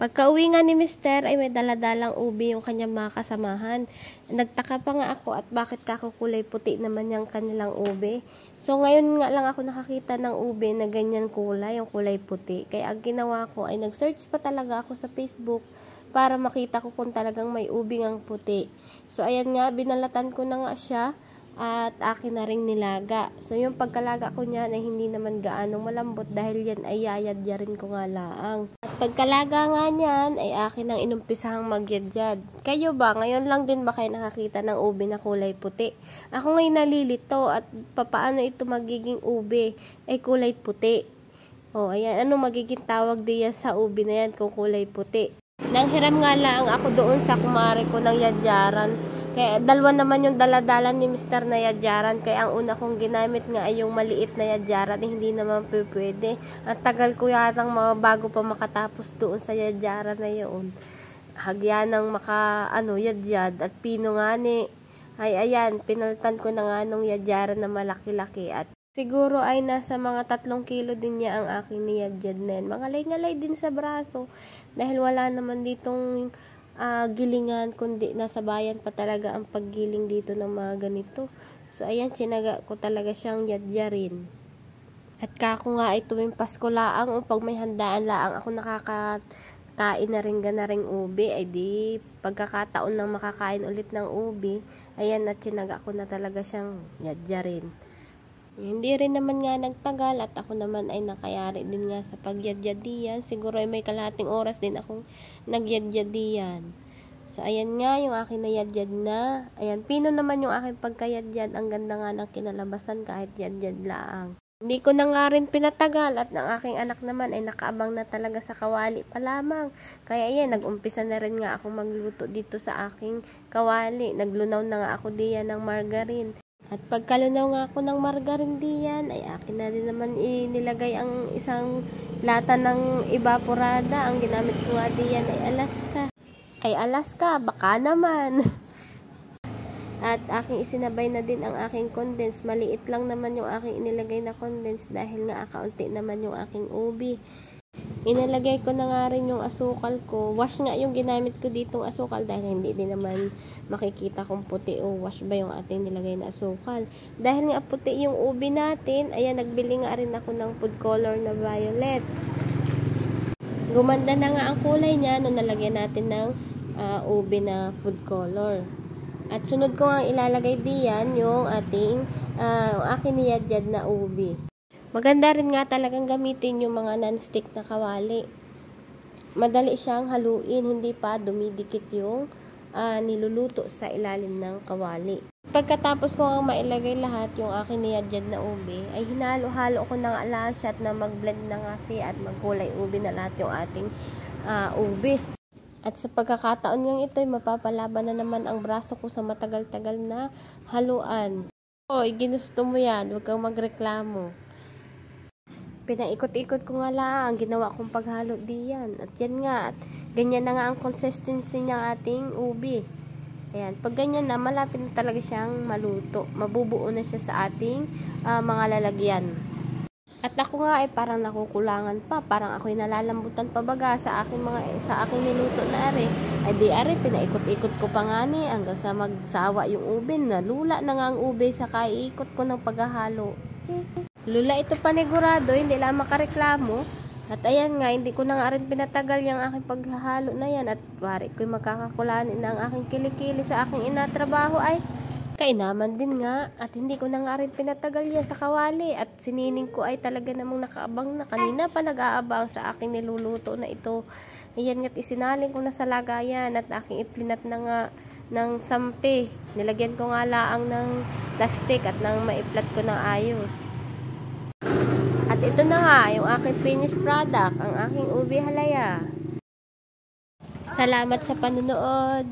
Pagka-uwi nga ni Mister ay may daladalang ubi yung kanyang mga kasamahan. Nagtaka pa nga ako at bakit kakulay puti naman yung kanilang ubi. So ngayon nga lang ako nakakita ng ubi na ganyan kulay, yung kulay puti. Kaya ang ginawa ko ay nag-search pa talaga ako sa Facebook para makita ko kung talagang may ubi ngang puti. So ayan nga, binalatan ko na nga siya at akin na ring nilaga. So yung pagkalaga ko niyan ay hindi naman gaano malambot dahil yan ay yayadyarin ko nga laang. At pagkalaga nga niyan ay akin ang inumpisahang magyadyad. Kayo ba, ngayon lang din ba kayo nakakita ng ubi na kulay puti? Ako ngayon nalilito at papaano ito magiging ubi ay kulay puti. O ayan, ano magiging tawag diyan sa ubi na yan kung kulay puti? Nanghiram nga lang ako doon sa kumare ko ng yadyaran. Kaya dalawa naman yung daladalan ni Mr. na yadyaran. Kaya ang una kong ginamit nga ay yung maliit na yadyaran. Hindi naman pwede. At tagal ko yatang bago pa makatapos doon sa yadyaran na yun. Hagyan ng yadyad at pino nga ni. Ay ayan, pinaltan ko na nga nung yadyaran na malaki-laki. At siguro ay nasa mga 3 kilo din niya ang aking niyadyad na yan. Mangalay-ngalay din sa braso. Dahil wala naman ditong gilingan, kundi nasa bayan pa talaga ang paggiling dito ng mga ganito. So ayan, tsinaga ko talaga siyang yadyarin. At kako nga ay tuwing Pasko laang o pag may handaan laang ako nakakain na ring ubi, ay di pagkakataon ng makakain ulit ng ubi, ayan, at tsinaga ko na talaga siyang yadyarin. Hindi rin naman nga nagtagal at ako naman ay nakayari din nga sa pagyadyadiyan. Siguro ay may kalahating oras din akong nagyadyadiyan. So ayan nga yung aking nayadyad na. Ayan, pino naman yung aking pagkayadyad. Ang ganda nga ng kinalabasan kahit yadyad laang. Hindi ko na nga rin pinatagal at ang aking anak naman ay nakaabang na talaga sa kawali pa lamang. Kaya ayan, nag-umpisa na rin nga ako magluto dito sa aking kawali. Naglunaw na nga ako diyan ng margarine. At pagkalunaw nga ako ng margarine diyan, ay akin na din naman inilagay ang isang lata ng evaporada. Ang ginamit ko nga diyan ay Alaska. Ay Alaska, baka naman. At aking isinabay na din ang aking condense. Maliit lang naman yung aking inilagay na condense dahil nga kaunti naman yung aking ubi. Inilagay ko na nga rin yung asukal ko. Wash nga yung ginamit ko ditong asukal dahil hindi din naman makikita kung puti o wash ba yung ating nilagay na asukal. Dahil nga puti yung ubi natin, ayan, nagbili nga rin ako ng food color na violet. Gumanda na nga ang kulay niya nung nalagyan natin ng ubi na food color. At sunod ko nga ilalagay diyan yung aking niyadyad na ubi. Maganda rin nga talagang gamitin yung mga non-stick na kawali. Madali siyang haluin, hindi pa dumidikit yung niluluto sa ilalim ng kawali. Pagkatapos ko nga mailagay lahat yung aking niyadyad na ubi, ay hinalo-halo ko na nga lahat siya at na mag-blend na nga siya at magkulay ubi na lahat yung ating ubi. At sa pagkakataon nga ito, ay mapapalaban na naman ang braso ko sa matagal-tagal na haluan. Hoy, ginusto mo yan, huwag kang magreklamo. Pinaikot-ikot ko nga lang ang ginawa kong paghalo diyan. At yan nga, at ganyan na nga ang consistency ng ating ubi. Ayan, pag ganyan na, malapit na talaga siyang maluto. Mabubuo na siya sa ating mga lalagyan. At ako nga ay parang nakukulangan pa. Parang ako'y nalalambutan pa baga sa aking niluto na are. Ay di are, pinaikot-ikot ko pa nga ni hanggang sa magsawa yung ubi. Nalula na nga ang ubi sa kaiikot ko ng paghahalo. Lula ito panigurado, hindi lang makareklamo. At ayan nga, hindi ko na nga rin pinatagal yung aking paghahalo na yan. At pare ko'y magkakakulanin na ang aking kilikili sa aking inatrabaho ay kainaman din nga. At hindi ko na nga rin pinatagal yan sa kawali. At sinining ko ay talaga namang nakaabang na. Kanina pa nag-aabang sa aking niluluto na ito. Ayan nga't isinaling ko na sa lagayan at aking iplinat na nga ng sampi. Nilagyan ko nga laang ng plastic at nang maiplat ko ng ayos. At ito na nga, yung aking finished product, ang aking ubi halaya. Salamat sa panunood.